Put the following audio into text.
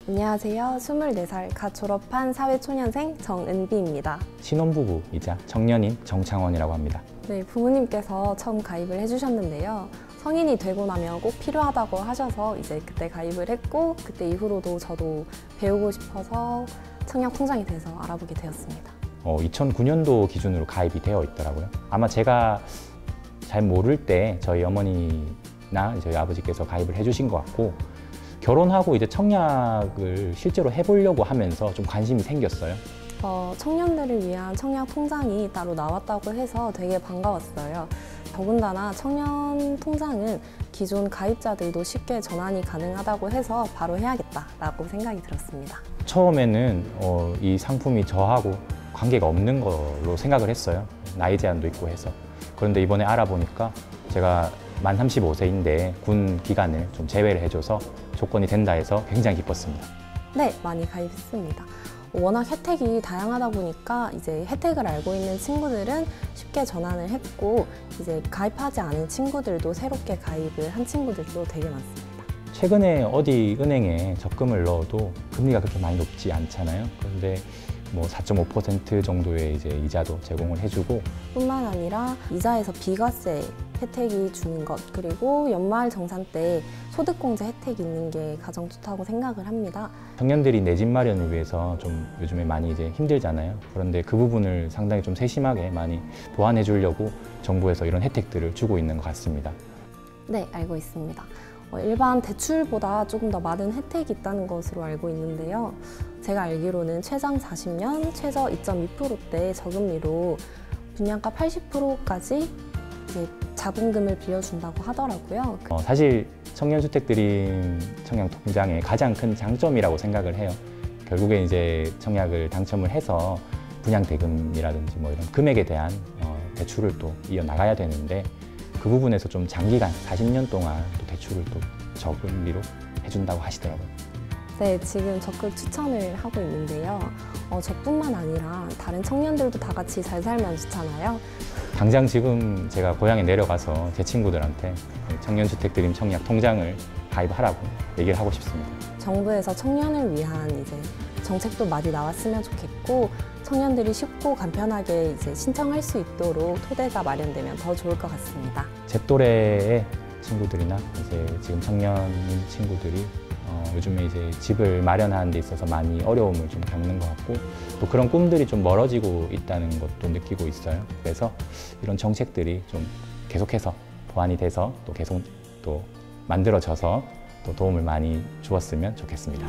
안녕하세요. 24살 갓 졸업한 사회초년생 정은비입니다. 신혼부부이자 청년인 정창원이라고 합니다. 네, 부모님께서 처음 가입을 해주셨는데요. 성인이 되고 나면 꼭 필요하다고 하셔서 이제 그때 가입을 했고, 그때 이후로도 저도 배우고 싶어서 청약통장이 돼서 알아보게 되었습니다. 2009년도 기준으로 가입이 되어 있더라고요. 아마 제가 잘 모를 때 저희 어머니나 저희 아버지께서 가입을 해주신 것 같고, 결혼하고 이제 청약을 실제로 해보려고 하면서 좀 관심이 생겼어요. 청년들을 위한 청약통장이 따로 나왔다고 해서 되게 반가웠어요. 더군다나 청년통장은 기존 가입자들도 쉽게 전환이 가능하다고 해서 바로 해야겠다라고 생각이 들었습니다. 처음에는 이 상품이 저하고 관계가 없는 걸로 생각을 했어요. 나이 제한도 있고 해서. 그런데 이번에 알아보니까 제가 만 35세인데 군 기간을 좀 제외를 해줘서 조건이 된다 해서 굉장히 기뻤습니다. 네, 많이 가입했습니다. 워낙 혜택이 다양하다 보니까 이제 혜택을 알고 있는 친구들은 쉽게 전환을 했고, 이제 가입하지 않은 친구들도 새롭게 가입을 한 친구들도 되게 많습니다. 최근에 어디 은행에 적금을 넣어도 금리가 그렇게 많이 높지 않잖아요. 그런데 뭐 4.5% 정도의 이제 이자도 제공을 해주고, 뿐만 아니라 이자에서 비과세 혜택이 주는 것, 그리고 연말 정산 때 소득공제 혜택이 있는 게 가장 좋다고 생각을 합니다. 청년들이 내 집 마련을 위해서 좀 요즘에 많이 이제 힘들잖아요. 그런데 그 부분을 상당히 좀 세심하게 많이 보완해 주려고 정부에서 이런 혜택들을 주고 있는 것 같습니다. 네, 알고 있습니다. 일반 대출보다 조금 더 많은 혜택이 있다는 것으로 알고 있는데요. 제가 알기로는 최장 40년, 최저 2.2%대 저금리로 분양가 80%까지 이제 자본금을 빌려준다고 하더라고요. 사실 청년주택드림 청약통장의 가장 큰 장점이라고 생각을 해요. 결국에 이제 청약을 당첨을 해서 분양대금이라든지 뭐 이런 금액에 대한 대출을 또 이어나가야 되는데, 그 부분에서 좀 장기간 40년 동안 또 대출을 또 저금리로 해준다고 하시더라고요. 네, 지금 적극 추천을 하고 있는데요. 저뿐만 아니라 다른 청년들도 다 같이 잘 살면 좋잖아요. 당장 지금 제가 고향에 내려가서 제 친구들한테 청년주택드림 청약통장을 가입하라고 얘기를 하고 싶습니다. 정부에서 청년을 위한 이제 정책도 많이 나왔으면 좋겠고, 청년들이 쉽고 간편하게 이제 신청할 수 있도록 토대가 마련되면 더 좋을 것 같습니다. 제 또래의 친구들이나 이제 지금 청년인 친구들이 요즘에 이제 집을 마련하는 데 있어서 많이 어려움을 좀 겪는 것 같고, 또 그런 꿈들이 좀 멀어지고 있다는 것도 느끼고 있어요. 그래서 이런 정책들이 좀 계속해서 보완이 돼서 또 계속 또 만들어져서 또 도움을 많이 주었으면 좋겠습니다.